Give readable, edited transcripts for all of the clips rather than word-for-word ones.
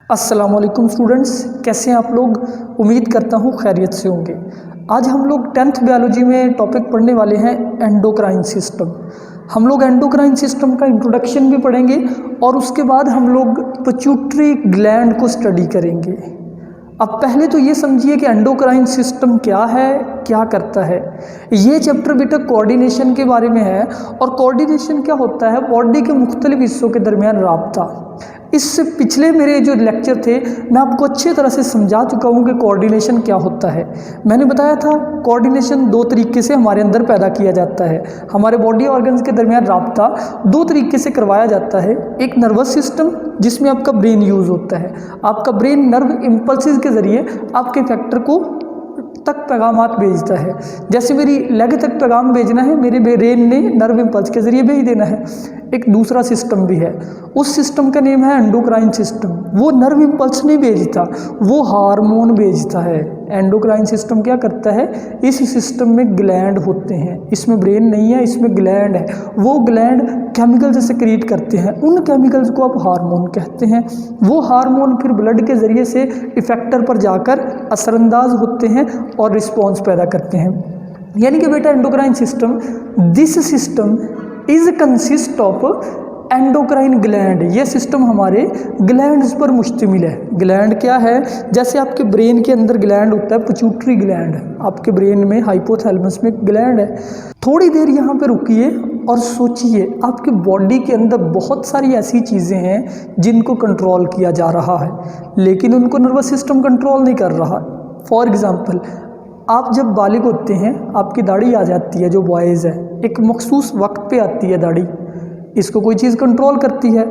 अस्सलामुअलैकुम स्टूडेंट्स, कैसे हैं आप लोग। उम्मीद करता हूँ खैरियत से होंगे। आज हम लोग 10th बायोलॉजी में टॉपिक पढ़ने वाले हैं एंडोक्राइन सिस्टम। हम लोग एंडोक्राइन सिस्टम का इंट्रोडक्शन भी पढ़ेंगे और उसके बाद हम लोग पिट्यूटरी ग्लैंड को स्टडी करेंगे। अब पहले तो ये समझिए कि एंडोक्राइन सिस्टम क्या है, क्या करता है। ये चैप्टर बेटा कोऑर्डिनेशन के बारे में है और कोऑर्डिनेशन क्या होता है, बॉडी के मुख्तलिफ हिस्सों के दरमियान राब्ता। इससे पिछले मेरे जो लेक्चर थे मैं आपको अच्छी तरह से समझा चुका हूँ कि कोऑर्डिनेशन क्या होता है। मैंने बताया था कोऑर्डिनेशन दो तरीके से हमारे अंदर पैदा किया जाता है। हमारे बॉडी ऑर्गन्स के दरमियान राब्ता दो तरीके से करवाया जाता है। एक नर्वस सिस्टम जिसमें आपका ब्रेन यूज़ होता है। आपका ब्रेन नर्व इम्पल्सिस के ज़रिए आपके फैक्टर को तक पैगामात भेजता है। जैसे मेरी लेग तक पैगाम भेजना है, मेरे ब्रेन ने नर्व इम्पल्स के ज़रिए भेज देना है। एक दूसरा सिस्टम भी है, उस सिस्टम का नेम है एंडोक्राइन सिस्टम। वो नर्व इम्पल्स नहीं भेजता, वो हार्मोन भेजता है। एंडोक्राइन सिस्टम क्या करता है, इस सिस्टम में ग्लैंड होते हैं। इसमें ब्रेन नहीं है, इसमें ग्लैंड है। वो ग्लैंड केमिकल सेक्रीट करते हैं, उन केमिकल्स को आप हार्मोन कहते हैं। वो हार्मोन फिर ब्लड के ज़रिए से इफेक्टर पर जाकर असरअंदाज होते हैं और रिस्पॉन्स पैदा करते हैं। यानी कि बेटा endocrine system, this system is consist of endocrine gland. ये सिस्टम हमारे ग्लैंड्स पर मुश्तमिल है। ग्लैंड क्या है, जैसे आपके ब्रेन के अंदर ग्लैंड होता है, पिट्यूटरी ग्लैंड। आपके ब्रेन में हाइपोथैलेमस में ग्लैंड है। थोड़ी देर यहाँ पे रुकिए और सोचिए, आपके बॉडी के अंदर बहुत सारी ऐसी चीज़ें हैं जिनको कंट्रोल किया जा रहा है, लेकिन उनको नर्वस सिस्टम कंट्रोल नहीं कर रहा। फॉर एग्ज़ाम्पल, आप जब बालिग होते हैं आपकी दाढ़ी आ जाती है, जो बॉयज़ है एक मखसूस वक्त पे आती है दाढ़ी। इसको कोई चीज़ कंट्रोल करती है,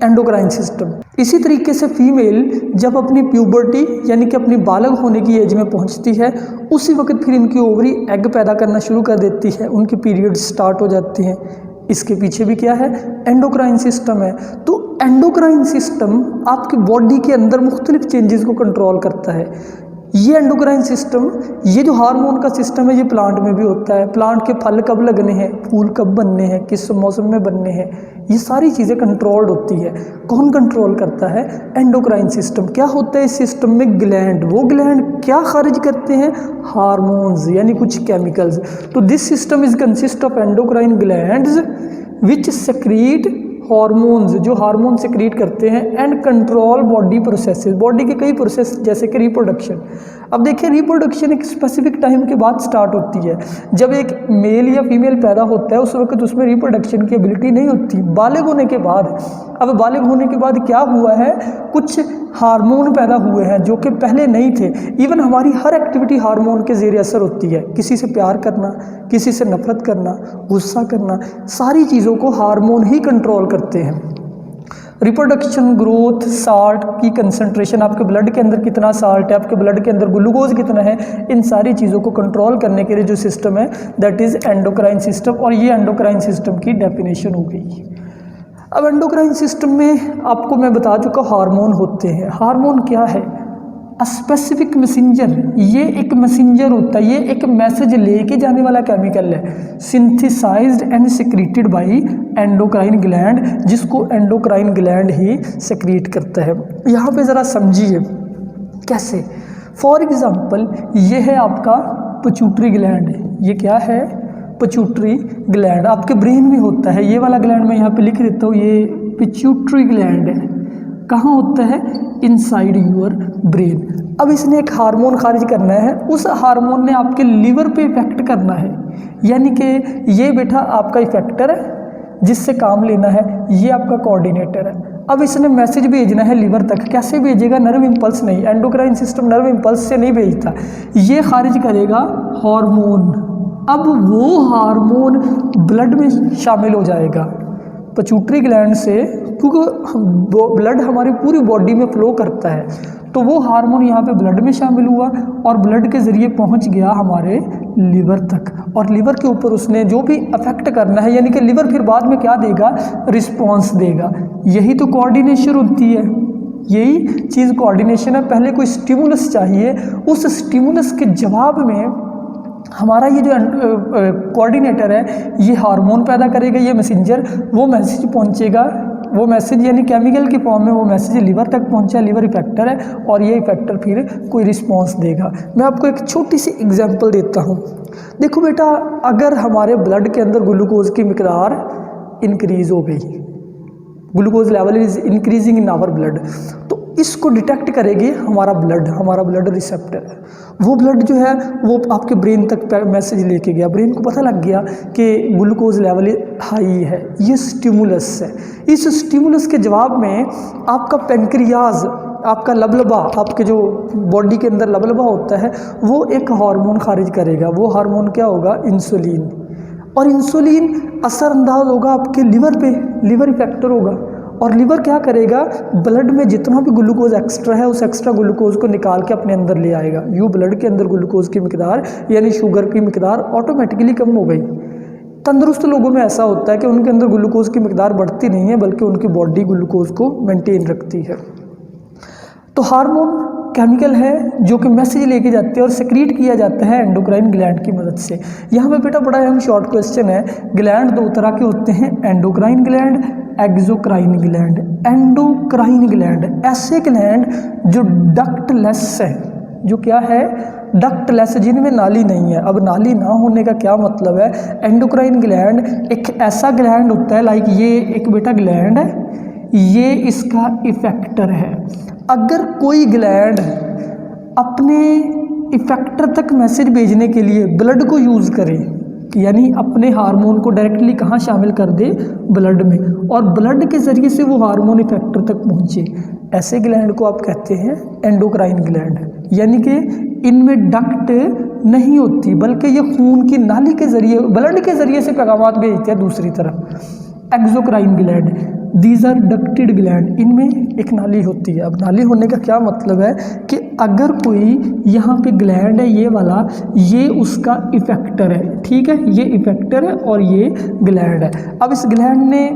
एंडोक्राइन सिस्टम। इसी तरीके से फीमेल जब अपनी प्यूबर्टी यानी कि अपनी बालग होने की एज में पहुंचती है, उसी वक्त फिर इनकी ओवरी एग पैदा करना शुरू कर देती है, उनकी पीरियड स्टार्ट हो जाती हैं। इसके पीछे भी क्या है, एंडोक्राइन सिस्टम है। तो एंडोक्राइन सिस्टम आपकी बॉडी के अंदर मुख्तलिफ चेंजेस को कंट्रोल करता है। ये एंडोक्राइन सिस्टम, ये जो हार्मोन का सिस्टम है, ये प्लांट में भी होता है। प्लांट के फल कब लगने हैं, फूल कब बनने हैं, किस मौसम में बनने हैं, ये सारी चीज़ें कंट्रोल्ड होती है। कौन कंट्रोल करता है, एंडोक्राइन सिस्टम। क्या होता है इस सिस्टम में, ग्लैंड। वो ग्लैंड क्या खारिज करते हैं, हार्मोन्स यानी कुछ केमिकल्स। तो this system is consist of endocrine glands which secrete hormones, जो हार्मोन सेक्रीट करते हैं, and control body processes, body के कई प्रोसेस जैसे कि रिप्रोडक्शन। अब देखिए, रिप्रोडक्शन एक स्पेसिफिक टाइम के बाद स्टार्ट होती है। जब एक मेल या फीमेल पैदा होता है उस वक्त उसमें रिप्रोडक्शन की एबिलिटी नहीं होती। बालिग होने के बाद, अब बालिग होने के बाद क्या हुआ है, कुछ हार्मोन पैदा हुए हैं जो कि पहले नहीं थे। इवन हमारी हर एक्टिविटी हार्मोन के ज़रिए असर होती है। किसी से प्यार करना, किसी से नफरत करना, गुस्सा करना, सारी चीज़ों को हार्मोन ही कंट्रोल करते हैं। रिप्रोडक्शन, ग्रोथ, साल्ट की कंसंट्रेशन, आपके ब्लड के अंदर कितना साल्ट है, आपके ब्लड के अंदर ग्लूकोज कितना है, इन सारी चीज़ों को कंट्रोल करने के लिए जो सिस्टम है दैट इज़ एंडोक्राइन सिस्टम। और ये एंडोक्राइन सिस्टम की डेफिनेशन हो गई। अब एंडोक्राइन सिस्टम में आपको मैं बता चुका हार्मोन होते हैं। हार्मोन क्या है, अ स्पेसिफिक मैसेंजर। ये एक मैसेंजर होता है, ये एक मैसेज लेके जाने वाला केमिकल है, synthesized and secreted by endocrine gland, जिसको एंडोक्राइन ग्लैंड ही सेक्रीट करता है। यहाँ पे ज़रा समझिए कैसे। फॉर एग्जांपल, ये है आपका पिट्यूटरी ग्लैंड। ये क्या है, पिट्यूटरी ग्लैंड आपके ब्रेन में होता है। ये वाला ग्लैंड मैं यहाँ पे लिख देता हूँ, ये पिट्यूटरी ग्लैंड है। कहाँ होता है, इनसाइड योर ब्रेन। अब इसने एक हार्मोन खारिज करना है, उस हार्मोन ने आपके लीवर पे इफेक्ट करना है। यानी कि ये बेटा आपका इफेक्टर है जिससे काम लेना है, ये आपका कोऑर्डिनेटर है। अब इसने मैसेज भेजना है लीवर तक। कैसे भेजेगा, नर्व इम्पल्स नहीं, एंडोक्राइन सिस्टम नर्व इम्पल्स से नहीं भेजता, ये खारिज करेगा हार्मोन। अब वो हार्मोन ब्लड में शामिल हो जाएगा पिट्यूटरी ग्लैंड से, क्योंकि ब्लड हमारी पूरी बॉडी में फ्लो करता है। तो वो हार्मोन यहाँ पे ब्लड में शामिल हुआ और ब्लड के ज़रिए पहुँच गया हमारे लीवर तक, और लीवर के ऊपर उसने जो भी अफेक्ट करना है, यानी कि लीवर फिर बाद में क्या देगा, रिस्पॉन्स देगा। यही तो कोऑर्डिनेशन होती है, यही चीज़ कोऑर्डिनेशन है। पहले कोई स्टिमुलस चाहिए, उस स्टिमुलस के जवाब में हमारा ये जो कोऑर्डिनेटर है ये हार्मोन पैदा करेगा, ये मैसेंजर, वो मैसेज पहुंचेगा, वो मैसेज यानी केमिकल की फॉर्म में वो मैसेज लिवर तक पहुंचा, लिवर इफेक्टर है और ये इफेक्टर फिर कोई रिस्पांस देगा। मैं आपको एक छोटी सी एग्जांपल देता हूँ। देखो बेटा, अगर हमारे ब्लड के अंदर ग्लूकोज की मिकदार इंक्रीज हो गई, glucose level is increasing in our blood, तो इसको डिटेक्ट करेगी हमारा ब्लड रिसेप्टर है। वो ब्लड जो है वो आपके ब्रेन तक मैसेज लेके गया, ब्रेन को पता लग गया कि ग्लूकोज लेवल हाई है, ये स्टिमुलस है। इस स्टिमुलस के जवाब में आपका पेनक्रियाज, आपका लबलबा, आपके जो बॉडी के अंदर लबलबा होता है, वो एक हार्मोन खारिज करेगा। वो हार्मोन क्या होगा? इंसुलिन। और इंसुलिन असरअंदाज होगा आपके लिवर पे, लिवर इफेक्टर होगा। और लिवर क्या करेगा? ब्लड में जितना भी ग्लूकोज एक्स्ट्रा है उस एक्स्ट्रा ग्लूकोज को निकाल के अपने अंदर ले आएगा। यूँ ब्लड के अंदर ग्लूकोज की मिकदार यानी शुगर की मिकदार ऑटोमेटिकली कम हो गई। तंदुरुस्त लोगों में ऐसा होता है कि उनके अंदर ग्लूकोज की मिकदार बढ़ती नहीं है, बल्कि उनकी बॉडी ग्लूकोज को मेंटेन रखती है। तो हार्मोन केमिकल है जो कि मैसेज लेके जाते हैं और सेक्रीट किया जाता है एंडोक्राइन ग्लैंड की मदद से। यहाँ पे बेटा बड़ा अहम शॉर्ट क्वेश्चन है। ग्लैंड दो तरह के होते हैं, endocrine gland, exocrine gland. Endocrine gland ऐसे ग्लैंड जो डक्टलेस है, जो क्या है? डक्टलेस, जिनमें नाली नहीं है। अब नाली ना होने का क्या मतलब है? एंडोक्राइन ग्लैंड एक ऐसा ग्लैंड होता है, लाइक ये एक बेटा ग्लैंड है, ये इसका इफेक्टर है। अगर कोई ग्लैंड अपने इफेक्टर तक मैसेज भेजने के लिए ब्लड को यूज़ करे, यानी अपने हार्मोन को डायरेक्टली कहाँ शामिल कर दे? ब्लड में, और ब्लड के ज़रिए से वो हार्मोन इफेक्टर तक पहुँचे, ऐसे ग्लैंड को आप कहते हैं एंडोक्राइन ग्लैंड। यानी कि इनमें डक्ट नहीं होती, बल्कि ये खून की नाली के ज़रिए, ब्लड के ज़रिए से पैगामात भेजते हैं दूसरी तरफ। Exocrine gland, these are ducted gland, इनमें एक नाली होती है। अब नाली होने का क्या मतलब है कि अगर कोई यहाँ पे ग्लैंड है ये वाला, ये उसका इफेक्टर है, ठीक है, ये इफेक्टर है और ये ग्लैंड है। अब इस ग्लैंड ने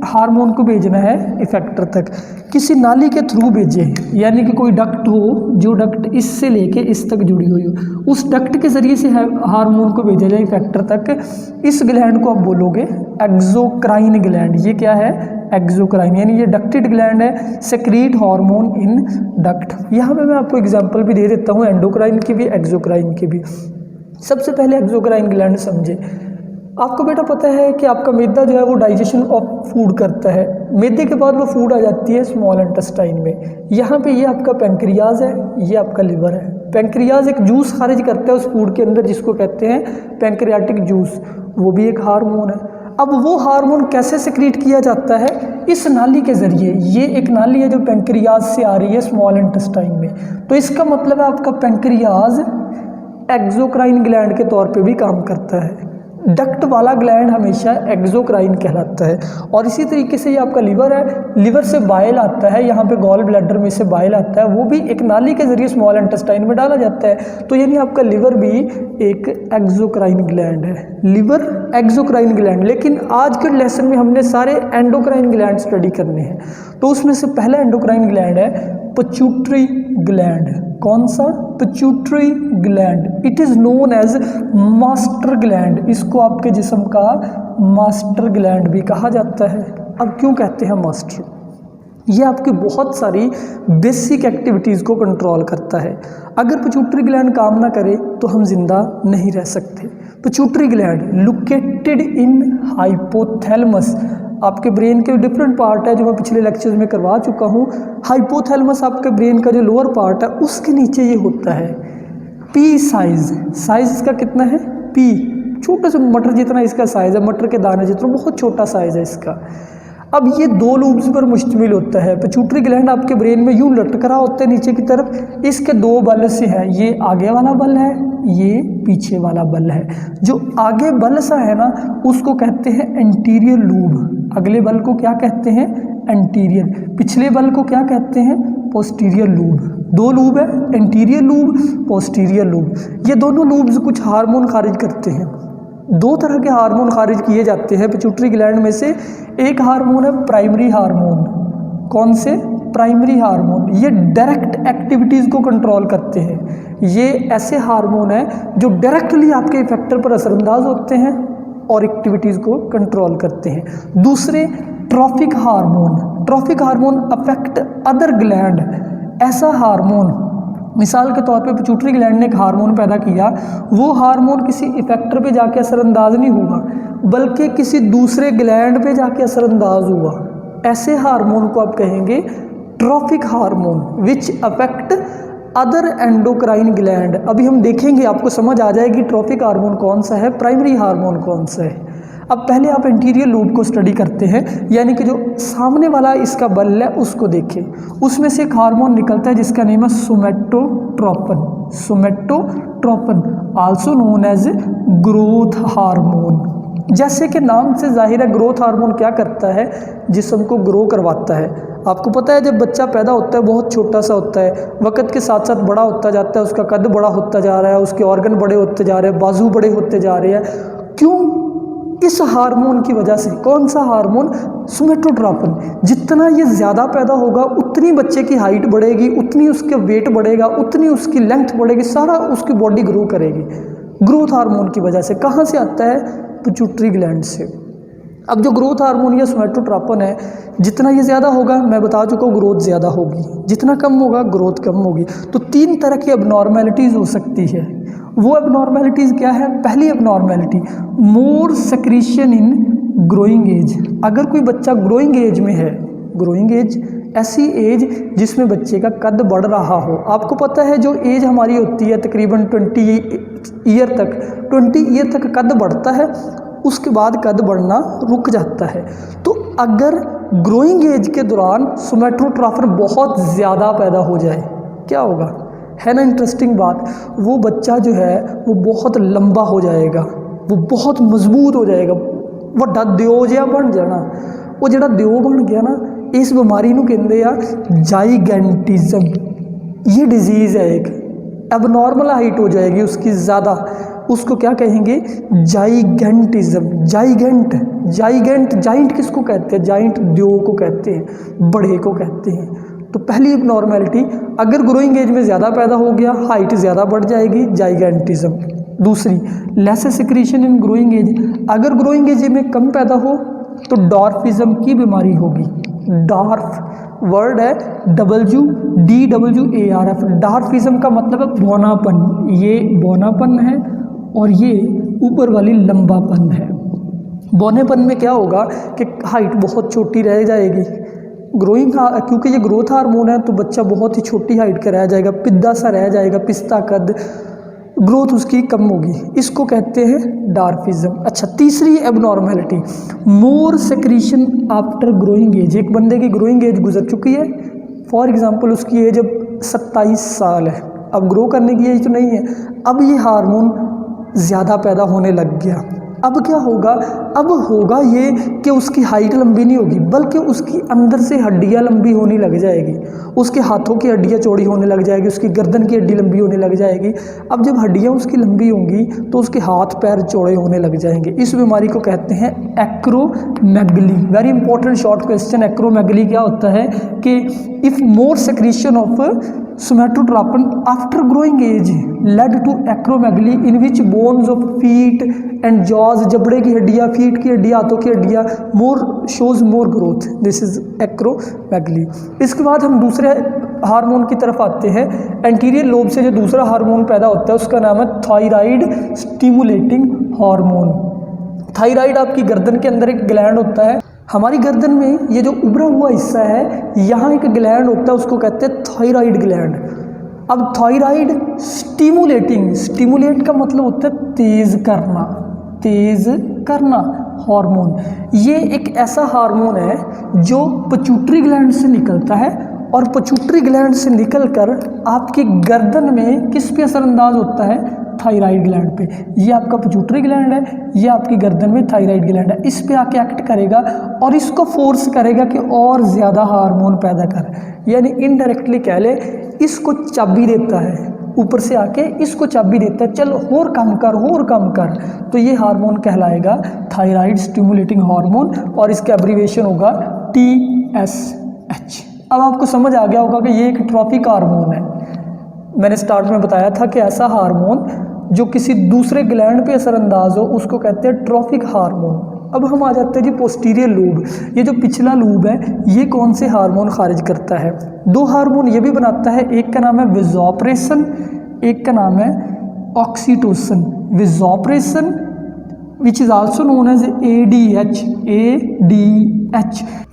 हार्मोन को भेजना है इफेक्टर तक, किसी नाली के थ्रू भेजे, यानी कि कोई डक्ट हो, जो डक्ट इससे लेके इस तक जुड़ी हुई हो, उस डक्ट के ज़रिए से हार्मोन को भेजा जाए इफेक्टर तक। इस ग्लैंड को आप बोलोगे एक्सोक्राइन ग्लैंड। ये क्या है? एक्सोक्राइन, यानी ये डक्टेड ग्लैंड है, सेक्रीट हार्मोन इन डक्ट। यहाँ पे मैं आपको एग्जांपल भी दे देता हूँ, एंडोक्राइन की भी, एक्सोक्राइन की भी। सबसे पहले एक्सोक्राइन ग्लैंड समझे। आपको बेटा पता है कि आपका मैदा जो है वो डाइजेशन ऑफ फूड करता है, मैदे के बाद वो फूड आ जाती है स्मॉल इंटेस्टाइन में। यहाँ पे ये आपका पेंक्रियाज है, ये आपका लिवर है। पेंक्रियाज एक जूस खारिज करता है उस फूड के अंदर जिसको कहते हैं पेंक्रियाटिक जूस, वो भी एक हार्मोन है। अब वो हार्मोन कैसे सेक्रीट किया जाता है? इस नाली के ज़रिए। ये एक नाली है जो पेंक्रियाज से आ रही है स्मॉल इंटेस्टाइन में। तो इसका मतलब है आपका पेंक्रियाज एक्सोक्राइन ग्लैंड के तौर पे भी काम करता है। डक्ट वाला ग्लैंड हमेशा एक्सोक्राइन कहलाता है। और इसी तरीके से ये आपका लिवर है, लिवर से बाइल आता है, यहाँ पे गॉल ब्लैडर में से बाइल आता है, वो भी एक नाली के ज़रिए स्मॉल इंटेस्टाइन में डाला जाता है। तो यानी आपका लिवर भी एक एक्सोक्राइन ग्लैंड है, लिवर एक्सोक्राइन ग्लैंड। लेकिन आज के लेसन में हमने सारे एंडोक्राइन ग्लैंड स्टडी करने हैं, तो उसमें से पहला एंडोक्राइन ग्लैंड है पिट्यूटरी ग्लैंड। कौन सा? Pituitary gland. It is known as master gland. इसको आपके जिस्म का मास्टर ग्लैंड भी कहा जाता है। अब क्यों कहते हैं मास्टर? ये आपकी बहुत सारी बेसिक एक्टिविटीज़ को कंट्रोल करता है। अगर पिट्यूटरी ग्लैंड काम ना करे तो हम जिंदा नहीं रह सकते। Pituitary gland located in hypothalamus. आपके ब्रेन के डिफरेंट पार्ट है जो मैं पिछले लेक्चर्स में करवा चुका हूँ। हाइपोथैलेमस आपके ब्रेन का जो लोअर पार्ट है उसके नीचे ये होता है। पी साइज, साइज इसका कितना है? पी, छोटे से मटर जितना इसका साइज है, मटर के दाने जितना, बहुत छोटा साइज है इसका। अब ये दो लूब्स पर मुश्तमिल होता है। पिट्यूटरी ग्लैंड आपके ब्रेन में यूं लटक रहा होता है नीचे की तरफ। इसके दो बल से है, ये आगे वाला बल है, ये पीछे वाला बल है। जो आगे बल सा है ना उसको कहते हैं एंटीरियर लूब। अगले बल को क्या कहते हैं? एंटीरियर। पिछले बल को क्या कहते हैं? Posterior lube. दो लूब है, एंटीरियर लूब, पोस्टीरियर लूब। ये दोनों लूब्स कुछ हार्मोन खारिज करते हैं। दो तरह के हार्मोन खारिज किए जाते हैं पिट्यूटरी ग्लैंड में से। एक हार्मोन है प्राइमरी हार्मोन। कौन से? प्राइमरी हार्मोन ये डायरेक्ट एक्टिविटीज़ को कंट्रोल करते हैं। ये ऐसे हार्मोन हैं जो डायरेक्टली आपके इफेक्टर पर असरअंदाज होते हैं और एक्टिविटीज़ को कंट्रोल करते हैं। दूसरे trophic hormone affect other gland. ऐसा हार्मोन, मिसाल के तौर पे पिट्यूटरी ग्लैंड ने एक हार्मोन पैदा किया, वो हार्मोन किसी इफेक्टर पे जाके असरअंदाज नहीं हुआ बल्कि किसी दूसरे ग्लैंड पे जाके असरअंदाज हुआ। ऐसे हार्मोन को आप कहेंगे trophic hormone which affect other endocrine gland. अभी हम देखेंगे, आपको समझ आ जाएगी ट्रॉफिक हार्मोन कौन सा है, प्राइमरी हार्मोन कौन सा है। अब पहले आप एंटीरियर लोब को स्टडी करते हैं, यानी कि जो सामने वाला इसका बल है उसको देखें। उसमें से एक हार्मोन निकलता है जिसका नेम है somatotropin also known as growth hormone. जैसे कि नाम से जाहिर है, ग्रोथ हार्मोन क्या करता है, जिस्म को ग्रो करवाता है। आपको पता है जब बच्चा पैदा होता है बहुत छोटा सा होता है, वक्त के साथ साथ बड़ा होता जाता है, उसका कद बड़ा होता जा रहा है, उसके ऑर्गन बड़े होते जा रहे हैं, बाजू बड़े होते जा रहे हैं। क्यों? इस हार्मोन की वजह से। कौन सा हार्मोन? सोमैटोट्रोपिन। जितना ये ज़्यादा पैदा होगा उतनी बच्चे की हाइट बढ़ेगी, उतनी उसके वेट बढ़ेगा, उतनी उसकी लेंथ बढ़ेगी, सारा उसकी बॉडी ग्रो करेगी ग्रोथ हार्मोन की वजह से। कहाँ से आता है? पिट्यूटरी ग्लैंड से। अब जो ग्रोथ हार्मोन या सोमैटोट्रोपिन है, जितना ये ज़्यादा होगा, मैं बता चुका हूँ, ग्रोथ ज़्यादा होगी, जितना कम होगा ग्रोथ कम होगी। तो 3 तरह की एबनॉर्मेलिटीज़ हो सकती है। वो एबनॉर्मेलिटीज़ क्या है? पहली abnormality, more secretion in growing age. अगर कोई बच्चा ग्रोइंग एज में है, ग्रोइंग एज ऐसी एज जिसमें बच्चे का कद बढ़ रहा हो। आपको पता है जो एज हमारी होती है तकरीबन 20 ईयर तक कद बढ़ता है, उसके बाद कद बढ़ना रुक जाता है। तो अगर ग्रोइंग एज के दौरान सोमैटोट्रोपिन बहुत ज़्यादा पैदा हो जाए, क्या होगा? है ना इंटरेस्टिंग बात। वो बच्चा जो है वो बहुत लंबा हो जाएगा, वो बहुत मजबूत हो जाएगा, ਵੱਡਾ ਦਿਓ ਜਿਹਾ बन जाना। वो ਜਿਹੜਾ ਦਿਓ बन गया ना, इस बीमारी ਨੂੰ ਕਹਿੰਦੇ ਆ जाइगेंटिज्म। ये डिजीज़ है एक, एबनॉर्मल हाइट हो जाएगी उसकी ज़्यादा, उसको क्या कहेंगे? जाइगेंटिज्म। जाइंट किसको कहते हैं? जाइंट दियो को कहते हैं, बड़े को कहते हैं। तो पहली नॉर्मेलिटी, अगर ग्रोइंग एज में ज़्यादा पैदा हो गया, हाइट ज़्यादा बढ़ जाएगी, जाइगेंटिज्म। दूसरी, less secretion in growing age. अगर ग्रोइंग एज में कम पैदा हो तो डॉर्फिज्म की बीमारी होगी। डॉर्फ वर्ड है WDWARF। डॉर्फिज्म का मतलब है बौनापन। ये बौनापन है और ये ऊपर वाली लंबापन है। बौनेपन में क्या होगा कि हाइट बहुत छोटी रह जाएगी। क्योंकि ये ग्रोथ हार्मोन है तो बच्चा बहुत ही छोटी हाइट का रह जाएगा, पिद्दा सा रह जाएगा, पिस्ता कद, ग्रोथ उसकी कम होगी। इसको कहते हैं डॉर्फिज्म। अच्छा, तीसरी abnormality, more secretion after growing as. एक बंदे की ग्रोइंग एज गुजर चुकी है, फॉर एग्जांपल उसकी एज अब 27 साल है, अब ग्रो करने की एज तो नहीं है, अब ये हार्मोन ज़्यादा पैदा होने लग गया। अब क्या होगा? अब होगा ये कि उसकी हाइट लंबी नहीं होगी बल्कि उसकी अंदर से हड्डियां लंबी होने लग जाएगी, उसके हाथों की हड्डियां चौड़ी होने लग जाएगी, उसकी गर्दन की हड्डी लंबी होने लग जाएगी। अब जब हड्डियां उसकी लंबी होंगी तो उसके हाथ पैर चौड़े होने लग जाएंगे। इस बीमारी को कहते हैं acromegaly. Very important short question, acromegaly क्या होता है कि if more secretion of somatotropin after growing age lead to acromegaly in which bones of feet and jaws, जबड़े की हड्डियाँ, फीट की हड्डियाँ, हाथों की हड्डियाँ more shows more growth, this is acromegaly. इसके बाद हम दूसरे हार्मोन की तरफ आते हैं। एंटीरियर लोब से जो दूसरा हार्मोन पैदा होता है उसका नाम है थायराइड स्टिमुलेटिंग हार्मोन। थायराइड आपकी गर्दन के अंदर एक ग्लैंड होता है। हमारी गर्दन में ये जो उभरा हुआ हिस्सा है, यहाँ एक ग्लैंड होता है, उसको कहते हैं थायराइड ग्लैंड। अब थायराइड स्टिमुलेट का मतलब होता है तेज करना हार्मोन। ये एक ऐसा हार्मोन है जो पिट्यूटरी ग्लैंड से निकलता है और पिट्यूटरी ग्लैंड से निकलकर आपकी गर्दन में किस पे असरअंदाज होता है? थायराइड ग्लैंड पे। ये आपका पिट्यूटरी ग्लैंड है, ये आपकी गर्दन में थायराइड ग्लैंड है। इस पे आके एक्ट करेगा और इसको फोर्स करेगा कि और ज़्यादा हार्मोन पैदा कर, यानी इनडायरेक्टली कह ले इसको चाबी देता है, ऊपर से आके इसको चाबी देता है, चल और कम कर। तो ये हार्मोन कहलाएगा थायराइड स्टिमुलेटिंग हार्मोन और इसका एब्रीविएशन होगा TSH। अब आपको समझ आ गया होगा कि ये एक ट्रॉफिक हार्मोन है। मैंने स्टार्ट में बताया था कि ऐसा हार्मोन जो किसी दूसरे ग्लैंड पे असरअंदाज हो उसको कहते हैं ट्रॉफिक हार्मोन। अब हम आ जाते हैं जी पोस्टीरियर लूब। ये जो पिछला लूब है ये कौन से हार्मोन खारिज करता है? दो हार्मोन ये भी बनाता है, एक का नाम है विज़ोप्रेसिन, एक का नाम है oxytocin. Vasopressin which is also known as ADH।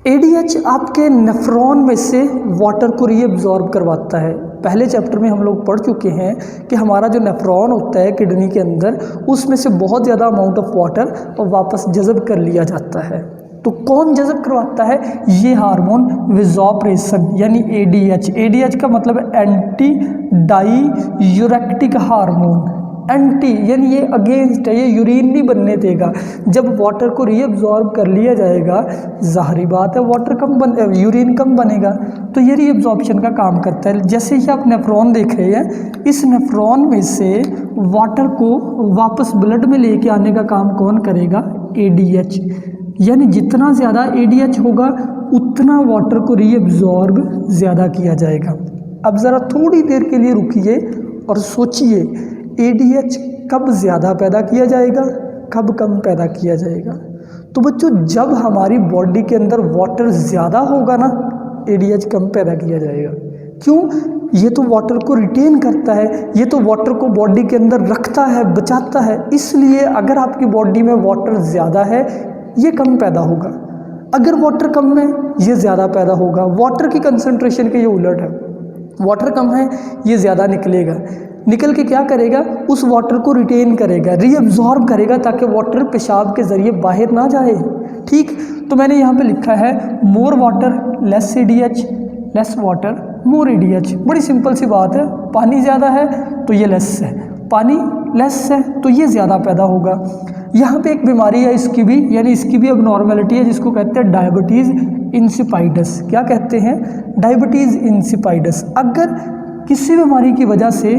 ADH आपके नेफ्रॉन में से वाटर को रीअब्जॉर्ब करवाता है। पहले चैप्टर में हम लोग पढ़ चुके हैं कि हमारा जो नेफ्रॉन होता है किडनी के अंदर, उसमें से बहुत ज़्यादा अमाउंट ऑफ वाटर और वापस जज़ब कर लिया जाता है। तो कौन जज़ब करवाता है? ये हार्मोन विज़ोप्रेसिन यानी ADH। ADH का मतलब एंटी डाईयूरेटिक हार्मोन। एंटी यानी ये अगेंस्ट है, ये यूरिन नहीं बनने देगा। जब वाटर को रीअब्जॉर्ब कर लिया जाएगा, ज़ाहिरी बात है यूरिन कम बनेगा, तो ये रीअब्जॉर्प्शन का काम करता है। जैसे ही आप नेफ्रॉन देख रहे हैं, इस नेफ्रॉन में से वाटर को वापस ब्लड में लेके आने का काम कौन करेगा? ADH। यानी जितना ज़्यादा ADH होगा उतना वाटर को रीअब्जॉर्ब ज़्यादा किया जाएगा। अब ज़रा थोड़ी देर के लिए रुकिए और सोचिए, ADH कब ज़्यादा पैदा किया जाएगा, कब कम पैदा किया जाएगा? तो बच्चों, जब हमारी बॉडी के अंदर वाटर ज़्यादा होगा ना, ADH कम पैदा किया जाएगा। क्यों? ये तो वाटर को रिटेन करता है, ये तो वाटर को बॉडी के अंदर रखता है, बचाता है। इसलिए अगर आपकी बॉडी में वाटर ज़्यादा है, ये कम पैदा होगा। अगर वाटर कम है, ये ज़्यादा पैदा होगा। वाटर की कंसंट्रेशन के ये उलट है। वाटर कम है, ये ज़्यादा निकलेगा। निकल के क्या करेगा? उस वाटर को रिटेन करेगा, रीअब्जॉर्ब करेगा, ताकि वाटर पेशाब के ज़रिए बाहर ना जाए। ठीक, तो मैंने यहाँ पे लिखा है more water less ADH, less water more ADH। बड़ी सिंपल सी बात है। पानी ज़्यादा है तो ये लेस है, पानी लेस है तो ये ज़्यादा पैदा होगा। यहाँ पे एक बीमारी है इसकी भी, यानी इसकी भी अब नॉर्मेलिटी है, जिसको कहते हैं डायबिटीज़ इंसिपाइडस। क्या कहते हैं? डायबिटीज़ इंसिपाइडस। अगर किसी बीमारी की वजह से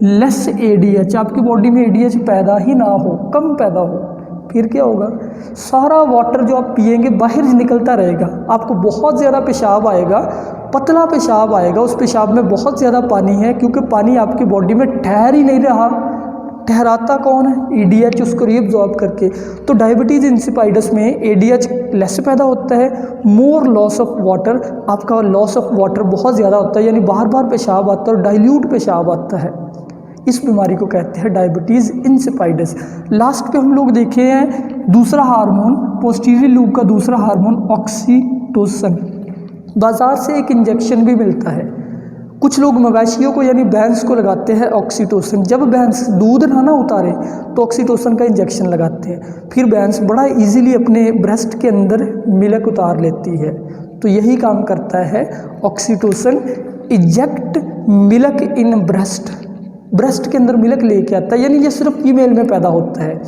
लेस ADH, आपकी बॉडी में ADH पैदा ही ना हो, कम पैदा हो, फिर क्या होगा? सारा वाटर जो आप पिएंगे बाहर निकलता रहेगा। आपको बहुत ज़्यादा पेशाब आएगा, पतला पेशाब आएगा। उस पेशाब में बहुत ज़्यादा पानी है, क्योंकि पानी आपकी बॉडी में ठहर ही नहीं रहा। ठहराता कौन है? ADH, उसको रीअब्जॉर्ब करके। तो डायबिटीज़ इंसिपाइडस में ADH लेस पैदा होता है, मोर लॉस ऑफ वाटर, आपका लॉस ऑफ वाटर बहुत ज़्यादा होता है, यानी बार बार पेशाब आता है और डाइल्यूट पेशाब आता है। इस बीमारी को कहते हैं डायबिटीज़ इंसिपाइडस। लास्ट पे हम लोग देखे हैं दूसरा हार्मोन, पोस्टीरियर लूब का दूसरा हार्मोन ऑक्सीटोसिन। बाज़ार से एक इंजेक्शन भी मिलता है। कुछ लोग मवेशियों को यानी भैंस को लगाते हैं ऑक्सीटोसिन। जब भैंस दूध ना उतारे तो ऑक्सीटोसिन का इंजेक्शन लगाते हैं, फिर भैंस बड़ा इजीली अपने ब्रेस्ट के अंदर मिल्क उतार लेती है। तो यही काम करता है oxytocin, eject milk in breast. Breast के अंदर मिल्क लेके आता है, यानी ये सिर्फ फीमेल में पैदा होता है।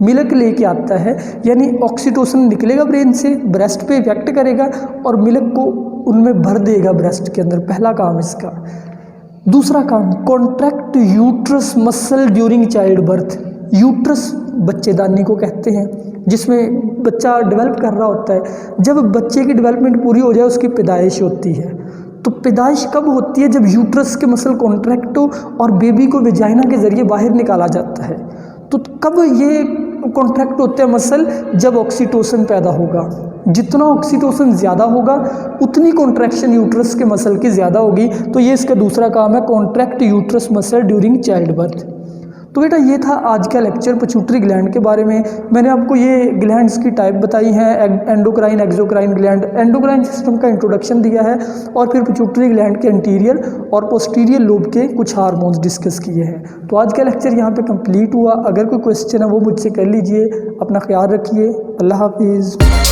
मिल्क लेके आता है, यानी ऑक्सीटोसिन निकलेगा ब्रेन से, ब्रेस्ट पे इफेक्ट करेगा और मिल्क को उनमें भर देगा ब्रेस्ट के अंदर। पहला काम इसका। दूसरा काम, contract uterus muscle during child birth. Uterus बच्चेदानी को कहते हैं, जिसमें बच्चा डेवलप कर रहा होता है। जब बच्चे की डेवलपमेंट पूरी हो जाए, उसकी पैदाइश होती है। तो पैदाइश कब होती है? जब यूट्रस के मसल कॉन्ट्रैक्ट हो और बेबी को वेजाइना के ज़रिए बाहर निकाला जाता है। तो कब ये कॉन्ट्रैक्ट होते हैं मसल? जब ऑक्सीटोसिन पैदा होगा। जितना ऑक्सीटोसिन ज़्यादा होगा उतनी कॉन्ट्रैक्शन यूट्रस के मसल की ज़्यादा होगी। तो ये इसका दूसरा काम है, contract uterus muscle during child birth. तो बेटा ये था आज का लेक्चर पिट्यूटरी ग्लैंड के बारे में। मैंने आपको ये ग्लैंड्स की टाइप बताई हैं, endocrine, exocrine gland. Endocrine system का इंट्रोडक्शन दिया है और फिर पिट्यूटरी ग्लैंड के एंटीरियर और पोस्टीरियर लोब के कुछ हार्मोन्स डिस्कस किए हैं। तो आज का लेक्चर यहाँ पे कंप्लीट हुआ। अगर कोई क्वेश्चन है वो मुझसे कर लीजिए। अपना ख्याल रखिए। अल्लाह हाफिज़।